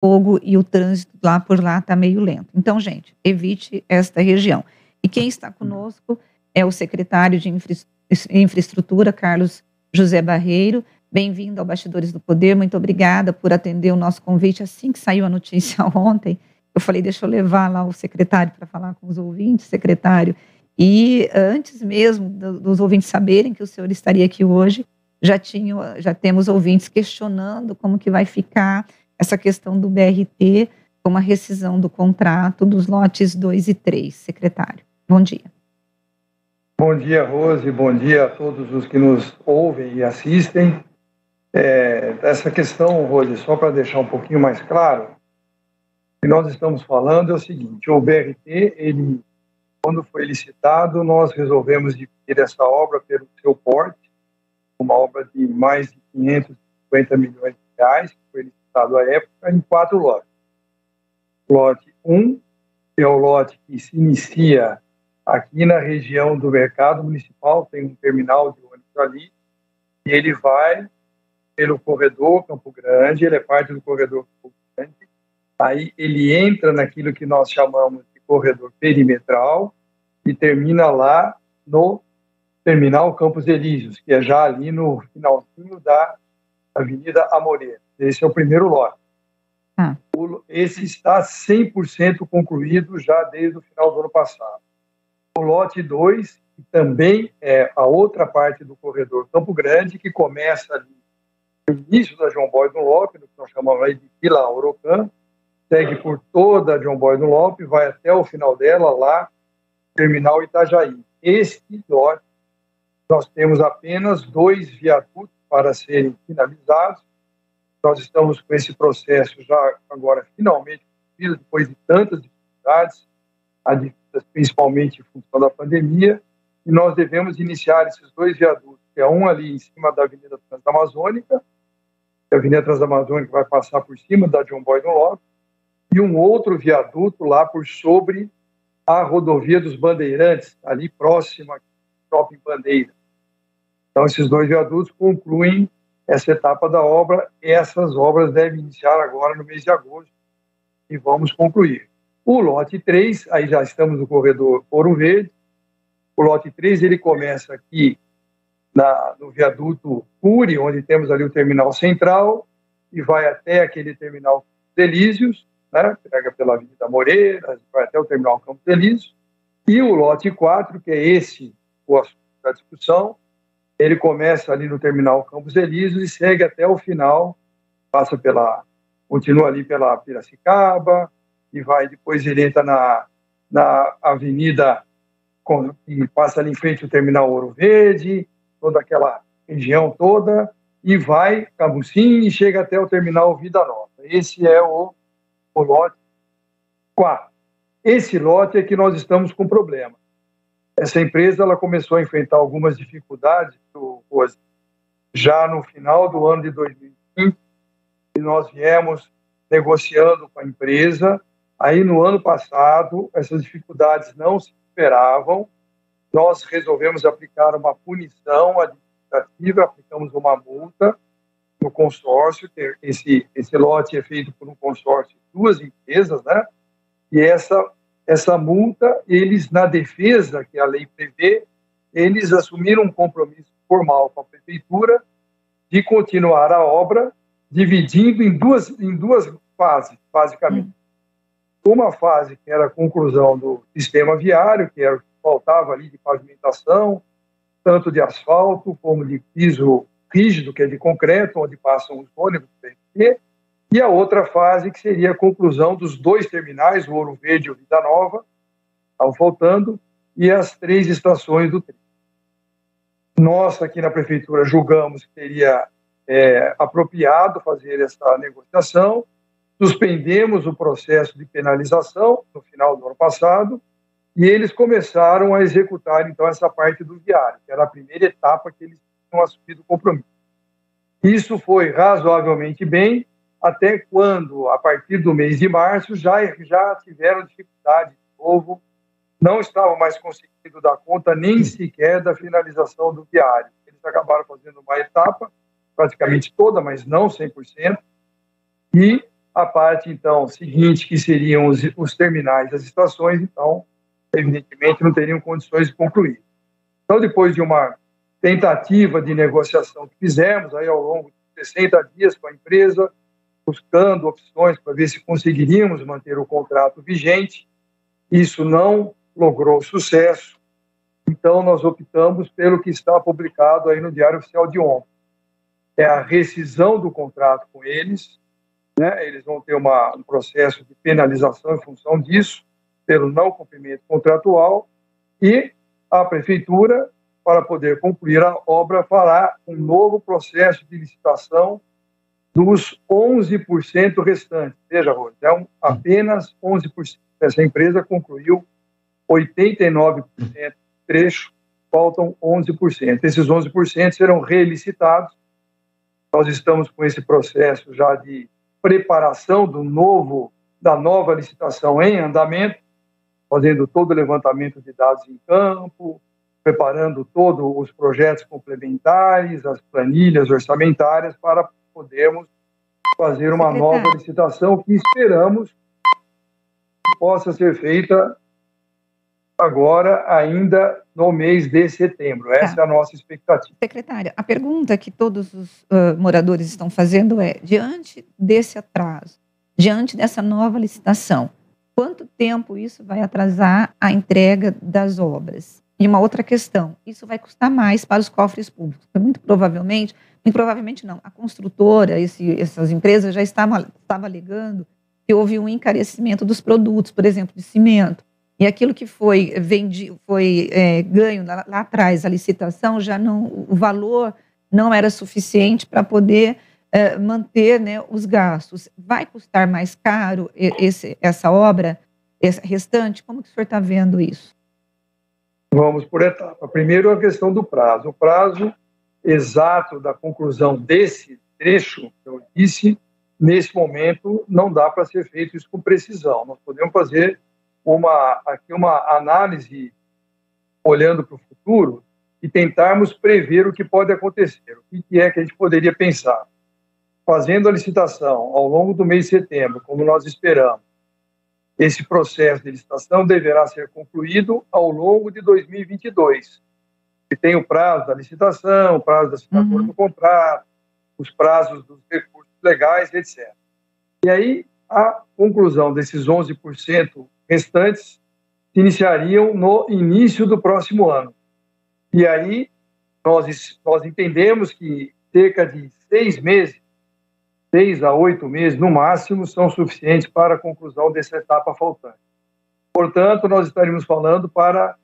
fogo e o trânsito lá por lá está meio lento. Então, gente, evite esta região. E quem está conosco é o secretário de Infraestrutura, Carlos José Barreiro. Bem-vindo ao Bastidores do Poder, muito obrigada por atender o nosso convite. Assim que saiu a notícia ontem, eu falei, deixa eu levar lá o secretário para falar com os ouvintes, secretário. E antes mesmo dos ouvintes saberem que o senhor estaria aqui hoje, já temos ouvintes questionando como que vai ficar essa questão do BRT com a rescisão do contrato dos lotes 2 e 3. Secretário, bom dia. Bom dia, Rose, bom dia a todos os que nos ouvem e assistem. Essa questão, Rose, só para deixar um pouquinho mais claro, o que nós estamos falando é o seguinte, o BRT, quando foi licitado, nós resolvemos dividir essa obra pelo seu porte, uma obra de mais de 550 milhões de reais, que foi licitado à época, em 4 lotes. Lote 1, que é o lote que se inicia aqui na região do Mercado Municipal, tem um terminal de ônibus ali, e ele vai pelo corredor Campo Grande, ele é parte do corredor Campo Grande, aí ele entra naquilo que nós chamamos de corredor perimetral e termina lá no terminal Campos Elíseos, que é já ali no finalzinho da Avenida Amoreira. Esse é o primeiro lote. Esse está 100% concluído já desde o final do ano passado. O lote 2, que também é a outra parte do corredor Campo Grande, que começa ali no início da João Boy Dunlop, no que nós chamamos aí de Vila Aurocan, segue por toda a João Boy Dunlop, vai até o final dela, lá no terminal Itajaí. Este lote, nós temos apenas 2 viadutos para serem finalizados. Nós estamos com esse processo já agora finalmente concluído, depois de tantas dificuldades, principalmente em função da pandemia, e nós devemos iniciar esses 2 viadutos, que é um ali em cima da Avenida Transamazônica, a Avenida Transamazônica vai passar por cima da João Boy Dunlop, e um outro viaduto lá por sobre a rodovia dos Bandeirantes, ali próxima ao Shopping Bandeira. Então, esses 2 viadutos concluem essa etapa da obra, e essas obras devem iniciar agora no mês de agosto, e vamos concluir. O lote 3, aí já estamos no corredor Ouro Verde. O lote 3, ele começa aqui no viaduto Cury, onde temos ali o terminal central, e vai até aquele terminal Elíseos, né? Pega pela Avenida Moreira, vai até o terminal Campos Elíseos. E o lote 4, que é esse o assunto da discussão, ele começa ali no terminal Campos Elíseos e segue até o final, continua ali pela Piracicaba, e depois ele entra na avenida que passa ali em frente ao terminal Ouro Verde, toda aquela região toda, e vai Camusim e chega até o terminal Vida Nova. Esse é o lote 4. Esse lote é que nós estamos com problema. Essa empresa ela começou a enfrentar algumas dificuldades já no final do ano de 2020, e nós viemos negociando com a empresa. Aí, no ano passado, essas dificuldades não se superavam, nós resolvemos aplicar uma punição administrativa, aplicamos uma multa no consórcio, esse lote é feito por um consórcio de 2 empresas, né? E essa multa, eles, na defesa que a lei prevê, eles assumiram um compromisso formal com a prefeitura de continuar a obra, dividindo em duas fases, basicamente. Uma fase que era a conclusão do sistema viário, que era o que faltava ali de pavimentação, tanto de asfalto como de piso rígido, que é de concreto, onde passam os ônibus do BRT, e a outra fase que seria a conclusão dos 2 terminais, o Ouro Verde e o Vida Nova, estavam faltando, e as 3 estações do trem. Nós, aqui na prefeitura, julgamos que seria apropriado fazer essa negociação, suspendemos o processo de penalização no final do ano passado, e eles começaram a executar, então, essa parte do viário, que era a primeira etapa que eles tinham assumido o compromisso. Isso foi razoavelmente bem, até quando, a partir do mês de março, já tiveram dificuldade de novo, não estavam mais conseguindo dar conta nem sequer da finalização do viário. Eles acabaram fazendo uma etapa, praticamente toda, mas não 100%, e a parte, então, seguinte, que seriam os terminais das estações, então, evidentemente, não teriam condições de concluir. Então, depois de uma tentativa de negociação que fizemos aí ao longo de 60 dias com a empresa, buscando opções para ver se conseguiríamos manter o contrato vigente, isso não logrou sucesso, então nós optamos pelo que está publicado aí no Diário Oficial de ontem. É a rescisão do contrato com eles, né? Eles vão ter um processo de penalização em função disso, pelo não cumprimento contratual, e a Prefeitura, para poder concluir a obra, fará um novo processo de licitação dos 11% restantes. Veja, Rose, apenas 11%. Essa empresa concluiu 89% do trecho, faltam 11%. Esses 11% serão relicitados. Nós estamos com esse processo já de preparação da nova licitação em andamento, fazendo todo o levantamento de dados em campo, preparando todos os projetos complementares, as planilhas orçamentárias para podermos fazer uma nova licitação que esperamos que possa ser feita agora, ainda no mês de setembro. Essa é a nossa expectativa. Secretária, a pergunta que todos os moradores estão fazendo é, diante desse atraso, diante dessa nova licitação, quanto tempo isso vai atrasar a entrega das obras? E uma outra questão, isso vai custar mais para os cofres públicos? Muito provavelmente não, a construtora, essas empresas já estavam alegando que houve um encarecimento dos produtos, por exemplo, de cimento, e aquilo que foi ganho lá atrás, a licitação, o valor não era suficiente para poder manter, né, os gastos. Vai custar mais caro essa obra, essa restante? Como que o senhor está vendo isso? Vamos por etapa. Primeiro, a questão do prazo. O prazo exato da conclusão desse trecho, que eu disse, nesse momento não dá para ser feito isso com precisão. Nós podemos fazer uma análise olhando para o futuro e tentarmos prever o que pode acontecer. O que é que a gente poderia pensar? Fazendo a licitação ao longo do mês de setembro, como nós esperamos, esse processo de licitação deverá ser concluído ao longo de 2022. E tem o prazo da licitação, o prazo da assinatura do contrato, os prazos dos recursos legais, etc. E aí, a conclusão desses 11% restantes se iniciariam no início do próximo ano. E aí, nós entendemos que cerca de 6 a 8 meses, no máximo, são suficientes para a conclusão dessa etapa faltante. Portanto, nós estaríamos falando para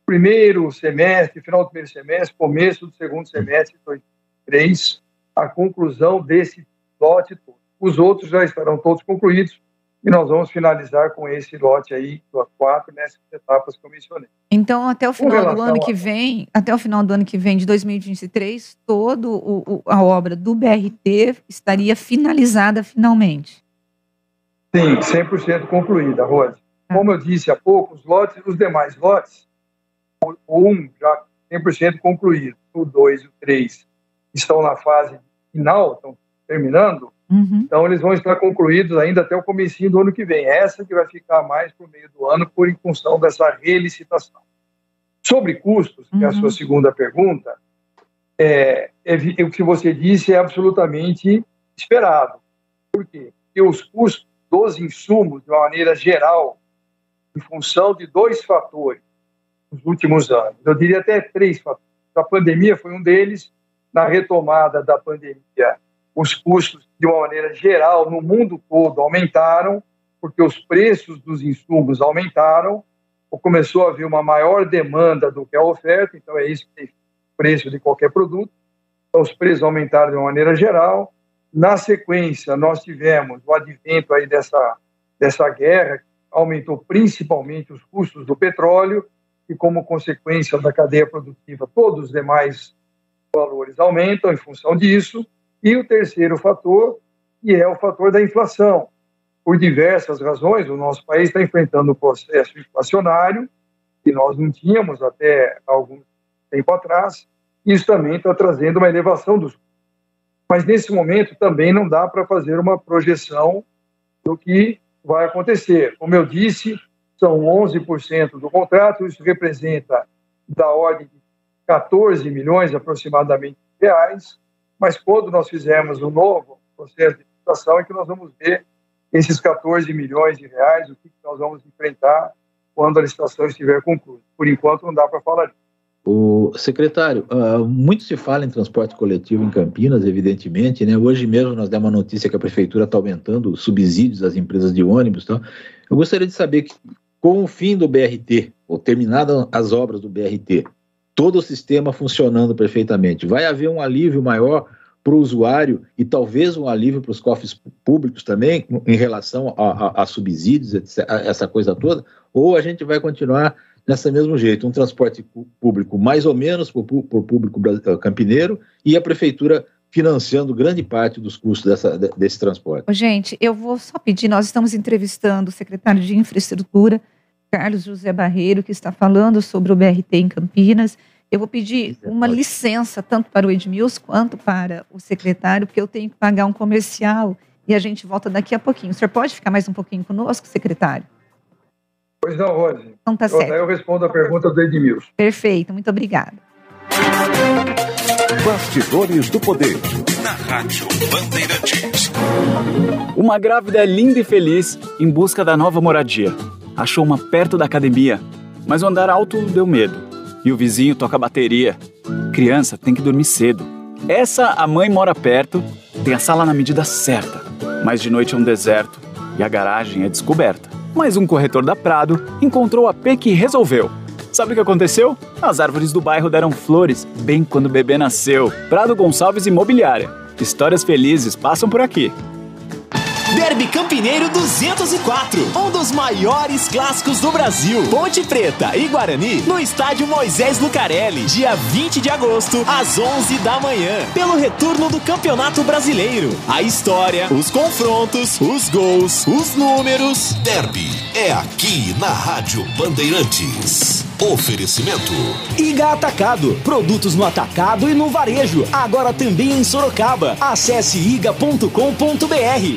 primeiro semestre, final do primeiro semestre, começo do segundo semestre de 2023, a conclusão desse lote todo. Os outros já estarão todos concluídos e nós vamos finalizar com esse lote aí, do A4, nessas etapas que eu mencionei. Então, até o final do ano que vem, de 2023, toda a obra do BRT estaria finalizada finalmente? Sim, 100% concluída, Rose. Como eu disse há pouco, os demais lotes, o 1 já 100% concluído, o 2 e o 3 estão na fase final, estão terminando, então eles vão estar concluídos ainda até o comecinho do ano que vem. Essa que vai ficar mais para o meio do ano em função dessa relicitação. Sobre custos, que é a sua segunda pergunta, o que você disse é absolutamente esperado. Por quê? Porque os custos dos insumos, de uma maneira geral, em função de 2 fatores nos últimos anos, eu diria até 3 fatores. A pandemia foi um deles. Na retomada da pandemia, os custos, de uma maneira geral, no mundo todo, aumentaram, porque os preços dos insumos aumentaram, começou a haver uma maior demanda do que a oferta, então é isso que tem o preço de qualquer produto. Então, os preços aumentaram de uma maneira geral. Na sequência, nós tivemos o advento aí dessa guerra, que aumentou principalmente os custos do petróleo, e como consequência da cadeia produtiva, todos os demais valores aumentam em função disso. E o terceiro fator, que é o fator da inflação. Por diversas razões, o nosso país está enfrentando um processo inflacionário que nós não tínhamos até algum tempo atrás. Isso também está trazendo uma elevação dos custos. Mas, nesse momento, também não dá para fazer uma projeção do que vai acontecer. Como eu disse, são 11% do contrato, isso representa da ordem de 14 milhões aproximadamente de reais, mas quando nós fizermos um novo processo de licitação é que nós vamos ver esses 14 milhões de reais, o que nós vamos enfrentar quando a licitação estiver concluída. Por enquanto não dá para falar disso. O secretário, muito se fala em transporte coletivo em Campinas, evidentemente, né? Hoje mesmo nós demos uma notícia que a prefeitura está aumentando os subsídios às empresas de ônibus, tá? Eu gostaria de saber que, com o fim do BRT, ou terminadas as obras do BRT, todo o sistema funcionando perfeitamente, vai haver um alívio maior para o usuário e talvez um alívio para os cofres públicos também, em relação a subsídios, etc., essa coisa toda, ou a gente vai continuar desse mesmo jeito, um transporte público mais ou menos para o público campineiro e a prefeitura financiando grande parte dos custos desse transporte. Gente, eu vou só pedir, nós estamos entrevistando o secretário de Infraestrutura, Carlos José Barreiro, que está falando sobre o BRT em Campinas. Eu vou pedir uma licença, tanto para o Edmilson quanto para o secretário, porque eu tenho que pagar um comercial e a gente volta daqui a pouquinho. O senhor pode ficar mais um pouquinho conosco, secretário? Pois não, Rose. Então tá certo. Eu respondo a pergunta do Edmilson. Perfeito, muito obrigada. Bastidores do Poder. Na Rádio Bandeirantes. Uma grávida é linda e feliz em busca da nova moradia. Achou uma perto da academia, mas o andar alto deu medo. E o vizinho toca bateria. Criança tem que dormir cedo. Essa, a mãe mora perto, tem a sala na medida certa. Mas de noite é um deserto e a garagem é descoberta. Mas um corretor da Prado encontrou a P que resolveu. Sabe o que aconteceu? As árvores do bairro deram flores bem quando o bebê nasceu. Prado Gonçalves Imobiliária. Histórias felizes passam por aqui. Derby Campineiro 204, um dos maiores clássicos do Brasil. Ponte Preta e Guarani no estádio Moisés Lucarelli, dia 20 de agosto, às 11 da manhã, pelo retorno do Campeonato Brasileiro. A história, os confrontos, os gols, os números. Derby é aqui na Rádio Bandeirantes. Oferecimento Iga Atacado, produtos no atacado e no varejo, agora também em Sorocaba. Acesse iga.com.br.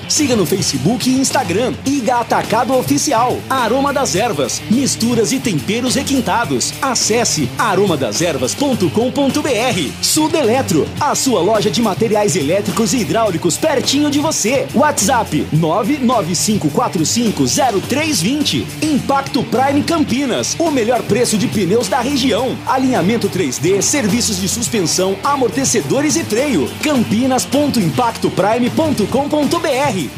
Siga no Facebook e Instagram, Iga Atacado Oficial. Aroma das Ervas, misturas e temperos requintados. Acesse aromadeservas.com.br. Sudeletro, a sua loja de materiais elétricos e hidráulicos pertinho de você. WhatsApp 995450320. Impacto Prime Campinas, o melhor preço de pneus da região. Alinhamento 3D, serviços de suspensão, amortecedores e freio. campinas.impactoprime.com.br.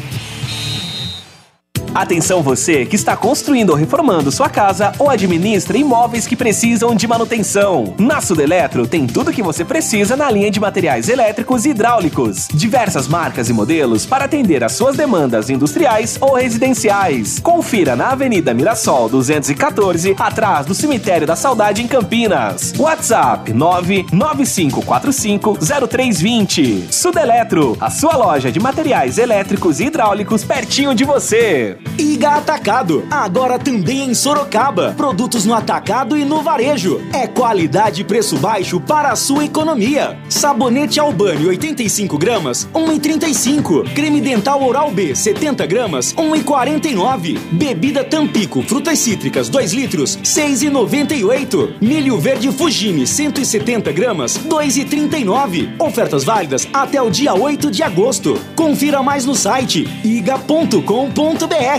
Atenção você que está construindo ou reformando sua casa ou administra imóveis que precisam de manutenção. Na Sudeletro tem tudo o que você precisa na linha de materiais elétricos e hidráulicos. Diversas marcas e modelos para atender às suas demandas industriais ou residenciais. Confira na Avenida Mirassol 214, atrás do Cemitério da Saudade em Campinas. WhatsApp 995450320. Sudeletro, a sua loja de materiais elétricos e hidráulicos pertinho de você. Iga Atacado, agora também em Sorocaba. Produtos no atacado e no varejo. É qualidade e preço baixo para a sua economia. Sabonete Albani 85 gramas, 1,35. Creme dental Oral B 70 gramas, 1,49. Bebida Tampico, frutas cítricas 2 litros, 6,98. Milho verde Fugini 170 gramas, 2,39. Ofertas válidas até o dia 8 de agosto. Confira mais no site iga.com.br.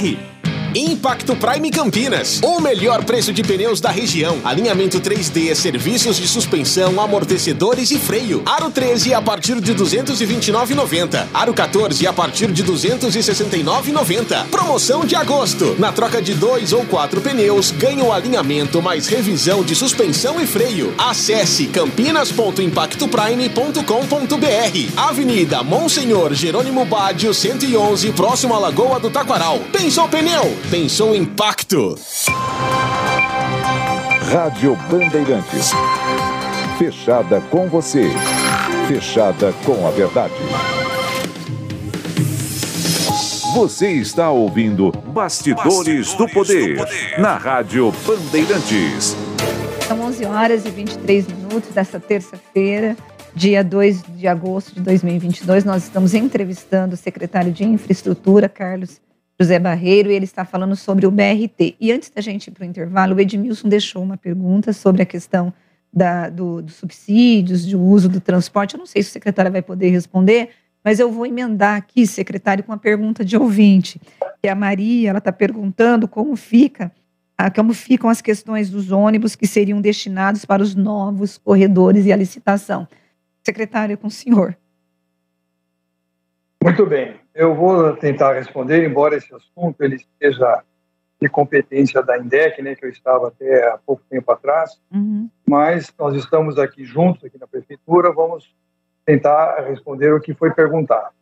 Impacto Prime Campinas, o melhor preço de pneus da região. Alinhamento 3D, serviços de suspensão, amortecedores e freio. Aro 13 a partir de R$ 229,90. Aro 14 a partir de R$ 269,90. Promoção de agosto. Na troca de 2 ou 4 pneus, ganha o alinhamento mais revisão de suspensão e freio. Acesse campinas.impactoprime.com.br. Avenida Monsenhor Jerônimo Bádio 111, próximo à Lagoa do Taquaral. Pensou pneu? Pensou impacto. Rádio Bandeirantes. Fechada com você. Fechada com a verdade. Você está ouvindo Bastidores do Poder. Na Rádio Bandeirantes. São 11 horas e 23 minutos dessa terça-feira, dia 2 de agosto de 2022. Nós estamos entrevistando o secretário de Infraestrutura, Carlos José Barreiro, e ele está falando sobre o BRT. E antes da gente ir para o intervalo, o Edmilson deixou uma pergunta sobre a questão dos subsídios, de uso do transporte. Eu não sei se o secretário vai poder responder, mas eu vou emendar aqui, secretário, com uma pergunta de ouvinte, que a Maria, ela está perguntando como ficam as questões dos ônibus que seriam destinados para os novos corredores e a licitação. Secretário, é com o senhor. Muito bem, eu vou tentar responder, embora esse assunto ele esteja de competência da INDEC, né, que eu estava até há pouco tempo atrás, mas nós estamos aqui juntos, aqui na Prefeitura, vamos tentar responder o que foi perguntado.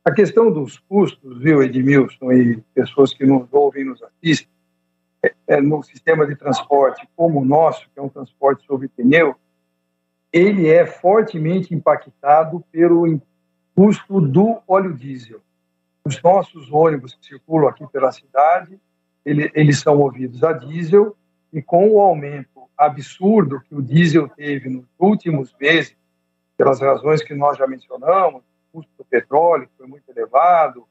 A questão dos custos, viu, Edmilson, e pessoas que nos ouvem e nos assistem, no sistema de transporte como o nosso, que é um transporte sobre pneu, ele é fortemente impactado pelo custo do óleo diesel. Os nossos ônibus que circulam aqui pela cidade, eles são movidos a diesel, e com o aumento absurdo que o diesel teve nos últimos meses, pelas razões que nós já mencionamos, o custo do petróleo, que foi muito elevado,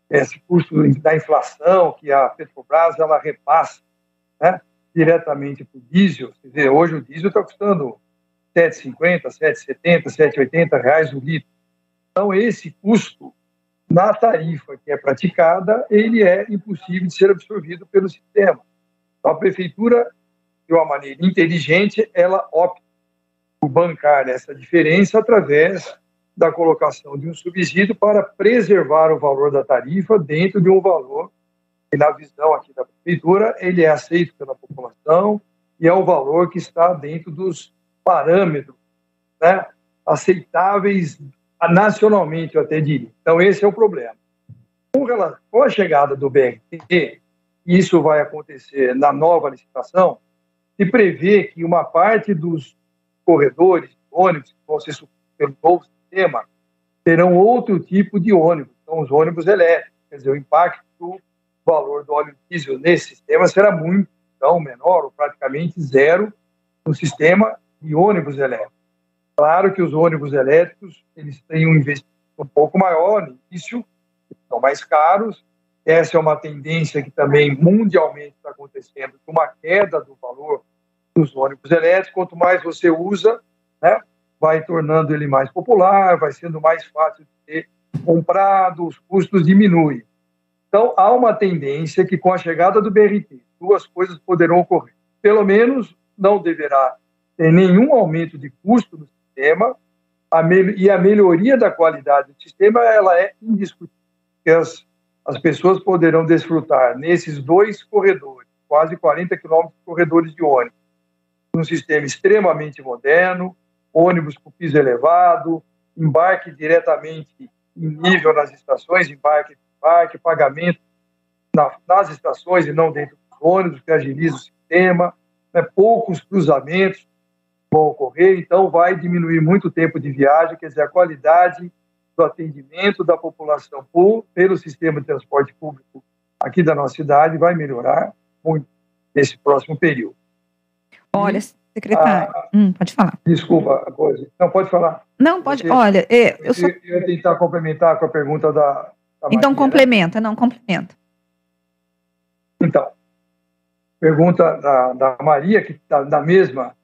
esse custo da inflação que a Petrobras ela repassa, né, diretamente para o diesel. Quer dizer, hoje o diesel está custando R$ 7,50, R$ 7,70, R$ 7,80 o litro. Então, esse custo na tarifa que é praticada, ele é impossível de ser absorvido pelo sistema. Então, a Prefeitura, de uma maneira inteligente, ela opta por bancar essa diferença através da colocação de um subsídio para preservar o valor da tarifa dentro de um valor que, na visão aqui da Prefeitura, ele é aceito pela população e é um valor que está dentro dos parâmetros, né, aceitáveis nacionalmente, eu até diria. Então, esse é o problema. Com a chegada do BRT, isso vai acontecer na nova licitação, se prevê que uma parte dos corredores, ônibus, que vão ser supridos pelo novo sistema, terão outro tipo de ônibus, são os ônibus elétricos. Quer dizer, o impacto do valor do óleo diesel nesse sistema será muito menor, ou praticamente zero, no sistema de ônibus elétricos. Claro que os ônibus elétricos, eles têm um investimento um pouco maior no início, são mais caros. Essa é uma tendência que também mundialmente está acontecendo, uma queda do valor dos ônibus elétricos. Quanto mais você usa, né, vai tornando ele mais popular, vai sendo mais fácil de ser comprado, os custos diminuem. Então, há uma tendência que, com a chegada do BRT, duas coisas poderão ocorrer. Pelo menos, não deverá ter nenhum aumento de custo no sistema, e a melhoria da qualidade do sistema ela é indiscutível. As pessoas poderão desfrutar nesses dois corredores, quase 40 quilômetros de corredores de ônibus, um sistema extremamente moderno, ônibus com piso elevado, embarque diretamente em nível nas estações, embarque, pagamento nas estações e não dentro dos ônibus, que agiliza o sistema, né, poucos cruzamentos vão ocorrer, então vai diminuir muito o tempo de viagem, quer dizer, a qualidade do atendimento da população pelo sistema de transporte público aqui da nossa cidade vai melhorar muito nesse próximo período. Olha, secretário, pode falar. Desculpa a coisa. Não, pode falar. Não, pode, olha, eu ia tentar complementar com a pergunta da então, Maria, complementa, né? Não, complementa. Então, pergunta da Maria, que está na mesma,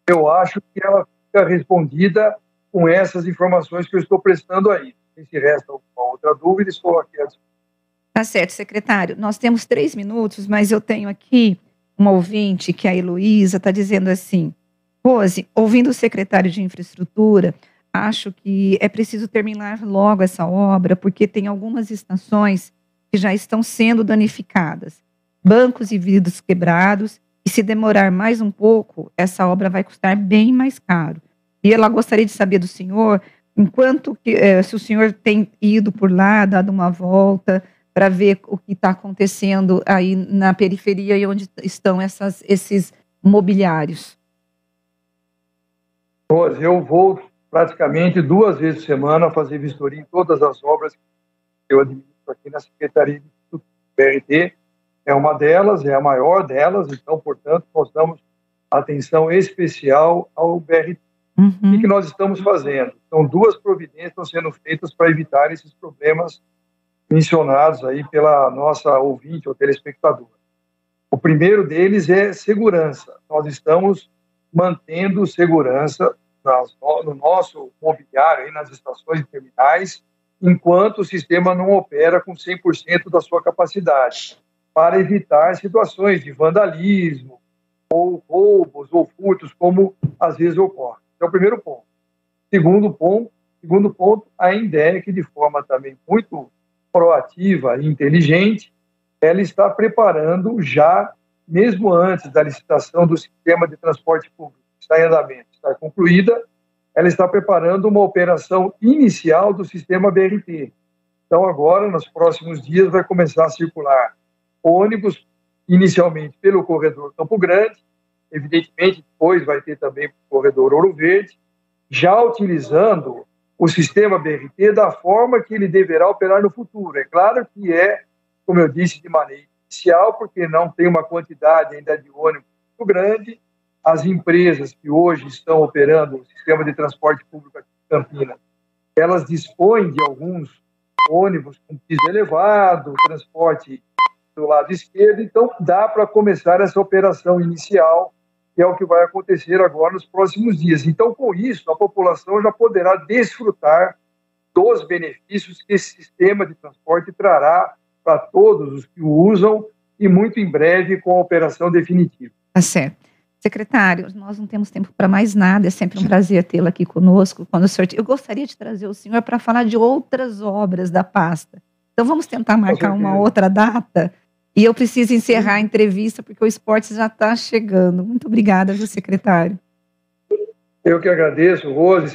eu acho que ela fica respondida com essas informações que eu estou prestando aí. Se resta alguma outra dúvida, estou aqui à disposição. Tá certo, secretário. Nós temos 3 minutos, mas eu tenho aqui uma ouvinte, que é a Heloísa, está dizendo assim: Rose, ouvindo o secretário de Infraestrutura, acho que é preciso terminar logo essa obra, porque tem algumas estações que já estão sendo danificadas, bancos e vidros quebrados, e se demorar mais um pouco, essa obra vai custar bem mais caro. E ela gostaria de saber do senhor, se o senhor tem ido por lá, dado uma volta, para ver o que está acontecendo aí na periferia e onde estão esses mobiliários. Rose, eu vou praticamente 2 vezes por semana fazer vistoria em todas as obras que eu administro aqui na Secretaria de Infraestrutura. BRT é uma delas, é a maior delas, então, portanto, nós damos atenção especial ao BRT. O que nós estamos fazendo? São 2 providências que estão sendo feitas para evitar esses problemas mencionados aí pela nossa ouvinte ou telespectador. O primeiro deles é segurança. Nós estamos mantendo segurança no nosso mobiliário, aí nas estações e terminais, enquanto o sistema não opera com 100% da sua capacidade, para evitar situações de vandalismo, ou roubos, ou furtos, como às vezes ocorre. Esse é o primeiro ponto. Segundo ponto, a INDEC, de forma também muito proativa e inteligente, ela está preparando já, mesmo antes da licitação do sistema de transporte público, que está em andamento, está concluída, ela está preparando uma operação inicial do sistema BRT. Então, agora, nos próximos dias, vai começar a circular ônibus, inicialmente pelo corredor Campo Grande, evidentemente, depois vai ter também o corredor Ouro Verde, já utilizando o sistema BRT da forma que ele deverá operar no futuro. É claro que como eu disse, de maneira inicial, porque não tem uma quantidade ainda de ônibus muito grande. As empresas que hoje estão operando o sistema de transporte público aqui em Campinas, elas dispõem de alguns ônibus com piso elevado, transporte do lado esquerdo, então dá para começar essa operação inicial, que é o que vai acontecer agora nos próximos dias. Então, com isso, a população já poderá desfrutar dos benefícios que esse sistema de transporte trará para todos os que o usam e muito em breve com a operação definitiva. Tá certo. Secretário, nós não temos tempo para mais nada, é sempre um prazer tê-lo aqui conosco. Eu gostaria de trazer o senhor para falar de outras obras da pasta. Então vamos tentar marcar uma outra data. E eu preciso encerrar a entrevista porque o esporte já está chegando. Muito obrigada, viu, secretário? Eu que agradeço, Rose.